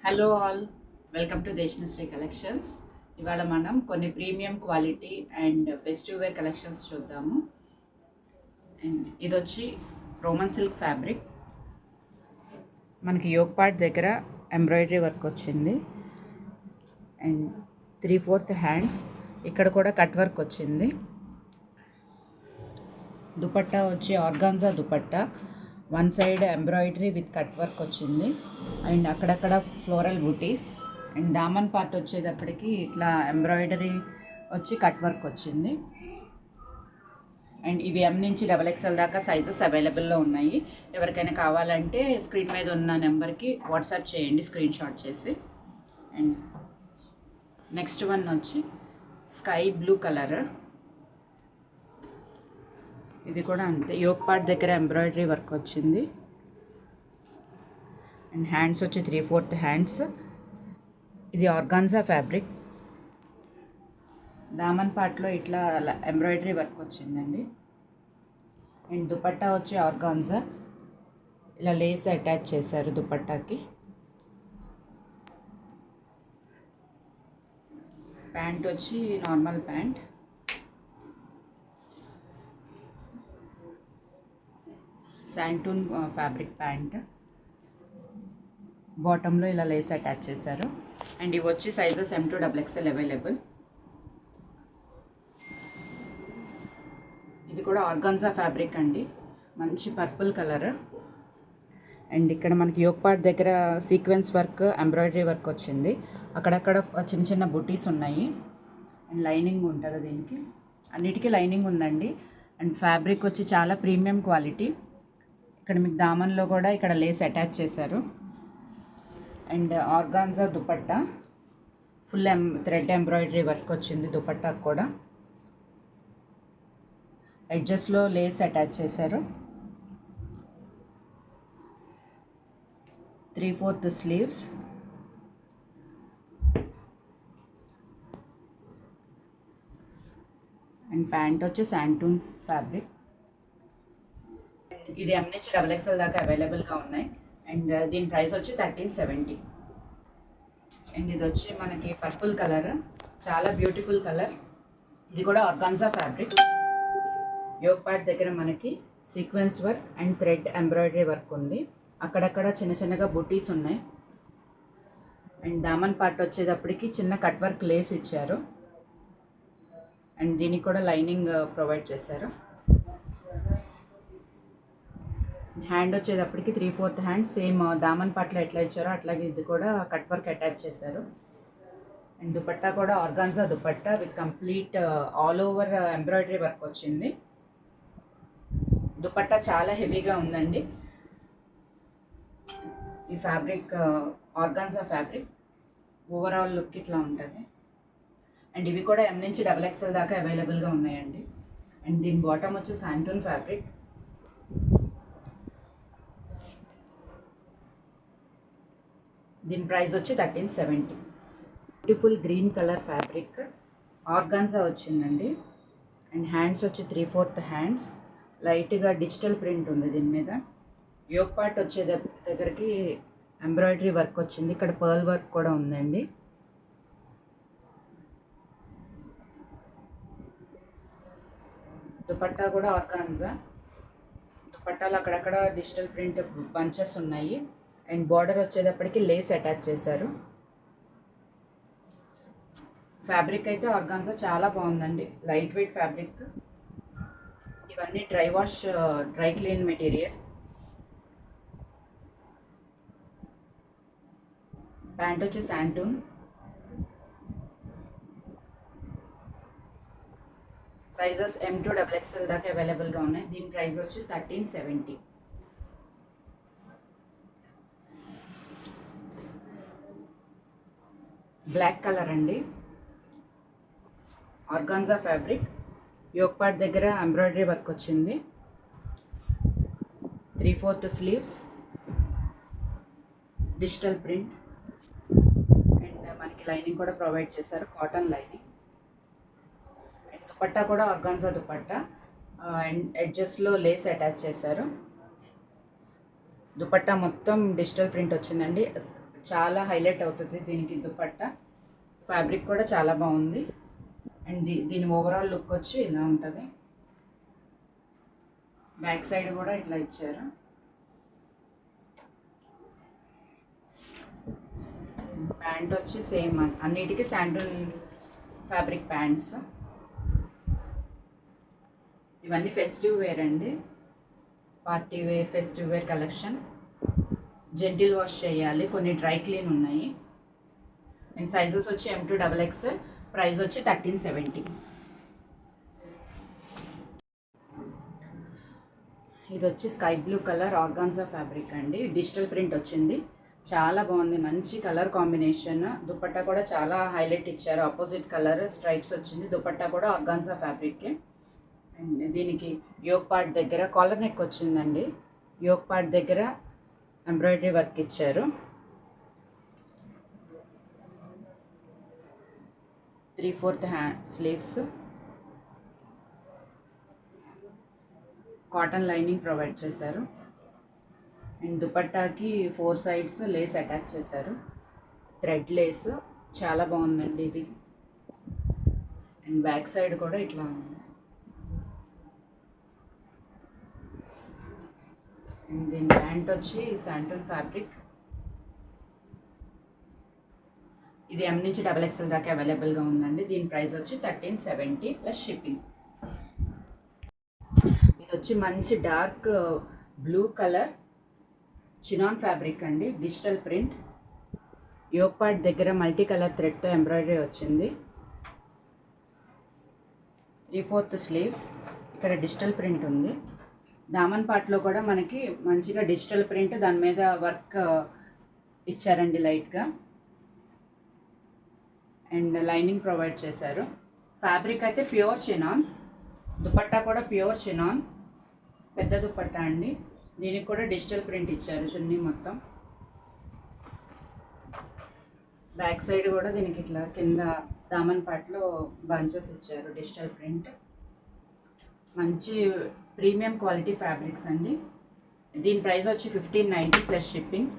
Hello all, welcome to Deshanashri collections. ఇవాళ మనం కొన్ని premium quality and festive wear collections చూద్దాము. అండ్ ఇది వచ్చి రోమన్ సిల్క్ ఫ్యాబ్రిక్. మనకి యోగ్ పార్ట్ దగ్గర ఎంబ్రాయిడరీ వర్క్ వచ్చింది అండ్ 3/4 హ్యాండ్స్. ఇక్కడ కూడా కట్ వర్క్ వచ్చింది. దుపట్టా వచ్చి organza dupatta, one side embroidery with cut work వచ్చింది అండ్ అక్కడక్కడ ఫ్లోరల్ బూటీస్. అండ్ దామన్ పార్ట్ వచ్చేటప్పటికి ఇట్లా ఎంబ్రాయిడరీ వచ్చి కట్ వర్క్ వచ్చింది. అండ్ ఇవి ఎం నుంచి XXL దాకా సైజెస్ అవైలబుల్లో ఉన్నాయి. ఎవరికైనా కావాలంటే స్క్రీన్ మీద ఉన్న నెంబర్కి వాట్సాప్ చేయండి స్క్రీన్ షాట్ చేసి. అండ్ నెక్స్ట్ వన్ వచ్చి స్కై బ్లూ కలర్. ఇది కూడా అంతే, యోగ్ పార్ట్ దగ్గర ఎంబ్రాయిడరీ వర్క్ వచ్చింది అండ్ హ్యాండ్స్ వచ్చి 3/4 హ్యాండ్స్. ఇది ఆర్గాన్జా ఫ్యాబ్రిక్. దామన్ పార్ట్లో ఇట్లా ఎంబ్రాయిడరీ వర్క్ వచ్చిందండి. అండ్ దుపట్టా వచ్చి ఆర్గాన్జా, ఇలా లేస్ అటాచ్ చేశారు దుపట్టాకి. ప్యాంట్ వచ్చి normal pant. Shantoon fabric pant. బాటంలో ఇలా లేస్ అటాచ్ చేశారు. అండ్ ఇవి వచ్చి sizes M to XXL available. ఇది కూడా ఆర్గాన్జా ఫ్యాబ్రిక్ అండి, మంచి పర్పుల్ కలర్. అండ్ ఇక్కడ మనకి యోగ్ పార్ట్ దగ్గర సీక్వెన్స్ వర్క్, ఎంబ్రాయిడరీ వర్క్ వచ్చింది. అక్కడక్కడ చిన్న చిన్న బుటీస్ ఉన్నాయి అండ్ లైనింగ్ ఉంటుంది దీనికి. అన్నిటికీ లైనింగ్ ఉందండి. అండ్ ఫ్యాబ్రిక్ వచ్చి చాలా ప్రీమియం క్వాలిటీ. ఇక్కడ మీకు దామన్లో కూడా ఇక్కడ లేస్ అటాచ్ చేశారు. And organza dupatta, full thread embroidery work వచ్చింది దుపట్టాకు కూడా. ఎడ్జెస్లో లేస్ అటాచ్ చేశారు. 3/4 స్లీవ్స్. అండ్ ప్యాంట్ వచ్చి శాంటూన్ ఫ్యాబ్రిక్. ఇది M నుంచి XXL దాకా అవైలబుల్గా ఉన్నాయి. అండ్ దీని ప్రైస్ వచ్చి 1370. అండ్ ఇది వచ్చి మనకి పర్పుల్ కలర్, చాలా బ్యూటిఫుల్ కలర్. ఇది కూడా ఆర్గాన్జా ఫ్యాబ్రిక్. యోగ్ పార్ట్ దగ్గర మనకి sequence work and thread embroidery work ఉంది. అక్కడక్కడ చిన్న చిన్నగా బుటీస్ ఉన్నాయి. అండ్ దామన్ పార్ట్ వచ్చేటప్పటికి చిన్న కట్ వర్క్ లేస్ ఇచ్చారు. అండ్ దీనికి కూడా లైనింగ్ ప్రొవైడ్ చేశారు. హ్యాండ్ వచ్చేటప్పటికి 3/4 హ్యాండ్, సేమ్ దామన్ పార్ట్లో ఎట్లా ఇచ్చారో అట్లాగే ఇది కూడా కట్ వర్క్ అటాచ్ చేశారు. అండ్ దుపట్టా కూడా organza dupatta with complete all over embroidery work వచ్చింది. దుపట్టా చాలా హెవీగా ఉందండి. ఈ fabric organza fabric. Overall look ఇట్లా ఉంటుంది. అండ్ ఇవి కూడా M నుంచి XXL దాకా అవైలబుల్గా ఉన్నాయండి. అండ్ దీని బాటమ్ వచ్చి శాంటూన్ ఫ్యాబ్రిక్. దీని ప్రైస్ వచ్చి 1370. Beautiful green colour fabric, organza వచ్చిందండి. అండ్ హ్యాండ్స్ వచ్చి 3/4 హ్యాండ్స్. లైట్గా డిజిటల్ ప్రింట్ ఉంది దీని మీద. యోగ్ పార్ట్ వచ్చే దగ్గరికి ఎంబ్రాయిడరీ వర్క్ వచ్చింది. ఇక్కడ పర్ల్ వర్క్ కూడా ఉందండి. దుపట్టా కూడా ఆర్గాన్జా. దుపట్టాలు అక్కడక్కడ డిజిటల్ ప్రింట్ బంచెస్ ఉన్నాయి. అండ్ బార్డర్ వచ్చేటప్పటికి లేస్ అటాచ్ చేశారు. ఫ్యాబ్రిక్ అయితే ఆర్గాన్జా చాలా బాగుందండి, లైట్ వెయిట్ ఫ్యాబ్రిక్. ఇవన్నీ డ్రై క్లీన్ మెటీరియల్. ప్యాంట్ వచ్చి shantoon. Sizes M to XXL దాకా అవైలబుల్గా ఉన్నాయి. దీని ప్రైస్ వచ్చి 1370. బ్లాక్ కలర్ అండి, ఆర్గాన్జా ఫ్యాబ్రిక్. యోగ్ పార్ట్ దగ్గర ఎంబ్రాయిడరీ వర్క్ వచ్చింది. 3/4 స్లీవ్స్, డిజిటల్ ప్రింట్. అండ్ మనకి లైనింగ్ కూడా ప్రొవైడ్ చేశారు, కాటన్ లైనింగ్. అండ్ దుపట్టా కూడా ఆర్గాన్జా దుపట్టా. అండ్ ఎడ్జెస్లో లేస్ అటాచ్ చేశారు. దుపట్టా మొత్తం డిజిటల్ ప్రింట్ వచ్చిందండి. చాలా హైలైట్ అవుతుంది దీనికి దుపట్టా. ఫ్యాబ్రిక్ కూడా చాలా బాగుంది. అండ్ దీని ఓవరాల్ లుక్ వచ్చి ఇలా ఉంటుంది. బ్యాక్ సైడ్ కూడా ఇట్లా ఇచ్చారు. ప్యాంట్ వచ్చి సేమ్, అన్నిటికీ శాండల్ ఫ్యాబ్రిక్ ప్యాంట్స్. ఇవన్నీ ఫెస్టివ్ వేర్ అండి, party wear, festive wear collection. Gentle wash చేయాలి, కొన్ని డ్రై క్లీన్ ఉన్నాయి. అండ్ సైజెస్ వచ్చి M2XXL. ప్రైస్ వచ్చి 1370. ఇది వచ్చి sky blue colour organza fabric అండి. డిజిటల్ ప్రింట్ వచ్చింది, చాలా బాగుంది, మంచి కలర్ కాంబినేషన్. దుపట్టా కూడా చాలా హైలైట్ ఇచ్చారు, ఆపోజిట్ కలర్ స్ట్రైప్స్ వచ్చింది. దుపట్టా కూడా ఆర్గాన్జా ఫ్యాబ్రిక్. అండ్ దీనికి యోక్ పార్ట్ దగ్గర కాలర్ నెక్ వచ్చిందండి. యోక్ పార్ట్ దగ్గర ఎంబ్రాయిడరీ వర్క్ ఇచ్చారు. 3/4 స్లీవ్స్. కాటన్ లైనింగ్ ప్రొవైడ్ చేశారు. అండ్ దుపట్టాకి 4 సైడ్స్ లేస్ అటాచ్ చేశారు, థ్రెడ్ లేస్. చాలా బాగుందండి ఇది. అండ్ బ్యాక్ సైడ్ కూడా ఇట్లా ఉంది. అండ్ దీని ప్యాంట్ వచ్చి శాంటల్ ఫ్యాబ్రిక్. ఇది M నుంచి XXL దాకా అవైలబుల్గా ఉందండి. దీని ప్రైస్ వచ్చి 1370 ప్లస్ షిప్పింగ్. ఇది వచ్చి మంచి dark blue colour chinon fabric అండి, డిజిటల్ ప్రింట్. యోక్ పార్ట్ దగ్గర మల్టీ కలర్ థ్రెడ్తో ఎంబ్రాయిడరీ వచ్చింది. 3/4 స్లీవ్స్. ఇక్కడ డిజిటల్ ప్రింట్ ఉంది. దామన్ పార్ట్లో కూడా మనకి మంచిగా డిజిటల్ ప్రింట్, దాని మీద వర్క్ ఇచ్చారండి లైట్గా. అండ్ లైనింగ్ ప్రొవైడ్ చేశారు. ఫ్యాబ్రిక్ అయితే ప్యూర్ చినాన్. దుపట్టా కూడా ప్యూర్ చినాన్, పెద్ద దుపట్టా అండి. దీనికి కూడా డిజిటల్ ప్రింట్ ఇచ్చారు చున్నీ మొత్తం. బ్యాక్ సైడ్ కూడా దీనికి ఇట్లా కింద దామన్ పార్ట్లో బంచెస్ ఇచ్చారు, డిజిటల్ ప్రింట్. మంచి ప్రీమియం క్వాలిటీ ఫ్యాబ్రిక్స్ అండి. దీని ప్రైస్ వచ్చి 1590 ప్లస్ షిప్పింగ్.